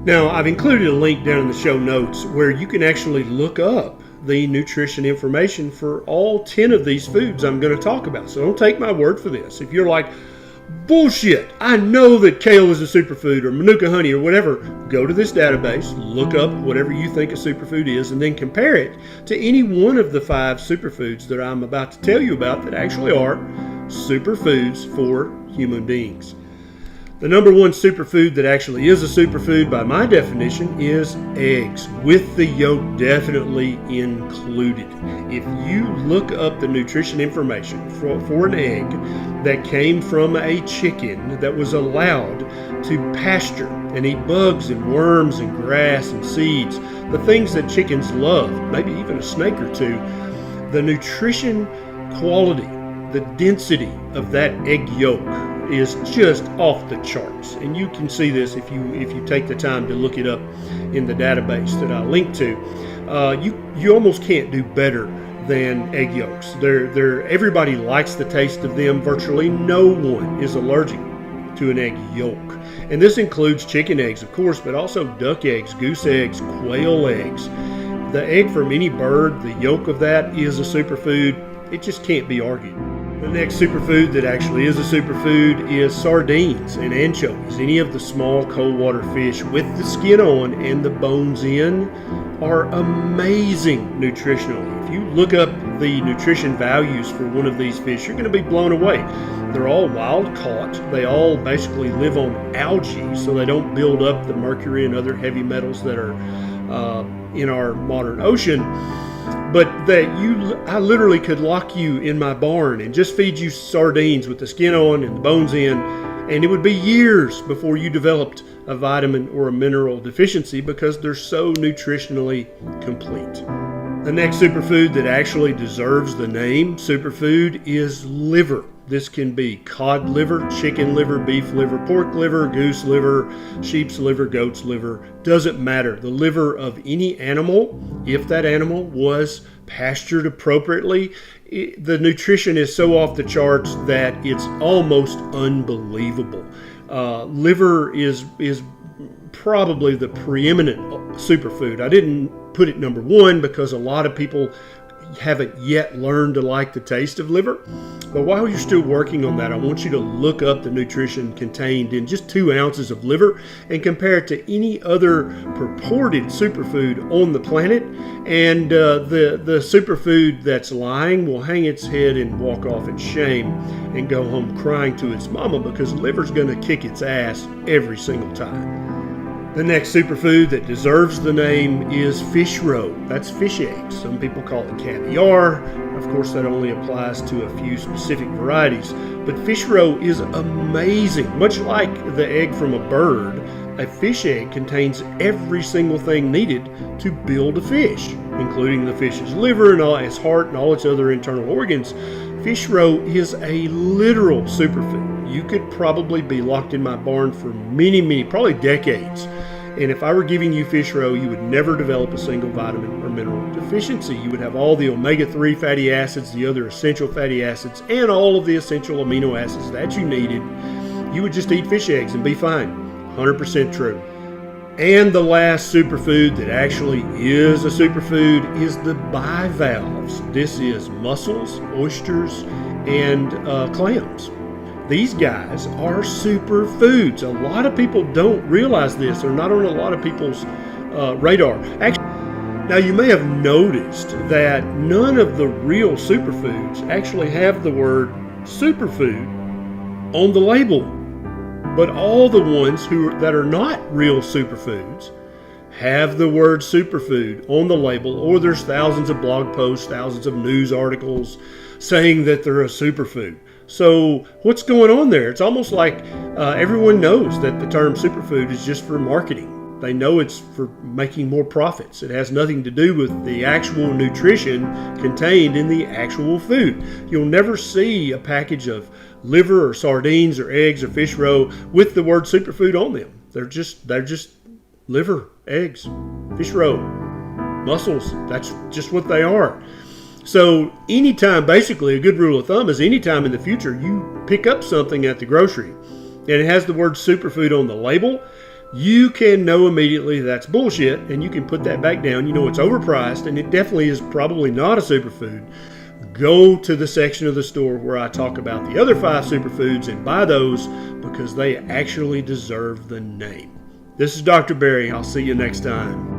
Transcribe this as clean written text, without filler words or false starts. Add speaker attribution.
Speaker 1: Now, I've included a link down in the show notes where you can actually look up the nutrition information for all 10 of these foods I'm going to talk about. So don't take my word for this. If you're like, bullshit, I know that kale is a superfood or manuka honey or whatever, go to this database, look up whatever you think a superfood is, and then compare it to any one of the 5 superfoods that I'm about to tell you about that actually are superfoods for human beings. The number one superfood that actually is a superfood by my definition is eggs, with the yolk definitely included. If you look up the nutrition information for an egg that came from a chicken that was allowed to pasture and eat bugs and worms and grass and seeds, the things that chickens love, maybe even a snake or two, the nutrition quality, the density of that egg yolk is just off the charts, and you can see this if you take the time to look it up in the database that I linked to. You almost can't do better than egg yolks. Everybody likes the taste of them. Virtually no one is allergic to an egg yolk, and this includes chicken eggs, of course, but also duck eggs, goose eggs, quail eggs. The egg from any bird, the yolk of that is a superfood. It just can't be argued. The next superfood that actually is a superfood is sardines and anchovies. Any of the small cold water fish with the skin on and the bones in are amazing nutritionally. If you look up the nutrition values for one of these fish, you're going to be blown away. They're all wild caught. They all basically live on algae, so they don't build up the mercury and other heavy metals that are in our modern ocean. But I literally could lock you in my barn and just feed you sardines with the skin on and the bones in, and it would be years before you developed a vitamin or a mineral deficiency because they're so nutritionally complete. The next superfood that actually deserves the name superfood is liver. This can be cod liver, chicken liver, beef liver, pork liver, goose liver, sheep's liver, goat's liver. Doesn't matter. The liver of any animal, if that animal was pastured appropriately, the nutrition is so off the charts that it's almost unbelievable. Liver is probably the preeminent superfood. I didn't put it number one because a lot of people haven't yet learned to like the taste of liver. But while you're still working on that, I want you to look up the nutrition contained in just 2 ounces of liver and compare it to any other purported superfood on the planet. And the superfood that's lying will hang its head and walk off in shame and go home crying to its mama because liver's going to kick its ass every single time. The next superfood that deserves the name is fish roe. That's fish eggs. Some people call it caviar. Of course, that only applies to a few specific varieties. But fish roe is amazing. Much like the egg from a bird, a fish egg contains every single thing needed to build a fish, including the fish's liver and all its heart and all its other internal organs. Fish roe is a literal superfood. You could probably be locked in my barn for many, probably decades. And if I were giving you fish roe, you would never develop a single vitamin or mineral deficiency. You would have all the omega-3 fatty acids, the other essential fatty acids, and all of the essential amino acids that you needed. You would just eat fish eggs and be fine. 100% true. And the last superfood that actually is a superfood is the bivalves. This is mussels, oysters, and clams. These guys are superfoods. A lot of people don't realize this. They're not on a lot of people's radar. Actually, now you may have noticed that none of the real superfoods actually have the word superfood on the label. But all the ones that are not real superfoods have the word superfood on the label, or there's thousands of blog posts, thousands of news articles saying that they're a superfood. So what's going on there? It's almost like everyone knows that the term superfood is just for marketing. They know it's for making more profits. It has nothing to do with the actual nutrition contained in the actual food. You'll never see a package of liver or sardines or eggs or fish roe with the word superfood on them. They're just liver, eggs, fish roe, mussels. That's just what they are. So anytime, basically a good rule of thumb is anytime in the future you pick up something at the grocery and it has the word superfood on the label, you can know immediately that's bullshit, and you can put that back down. You know it's overpriced, and it definitely is probably not a superfood. Go to the section of the store where I talk about the other 5 superfoods and buy those because they actually deserve the name. This is Dr. Barry. I'll see you next time.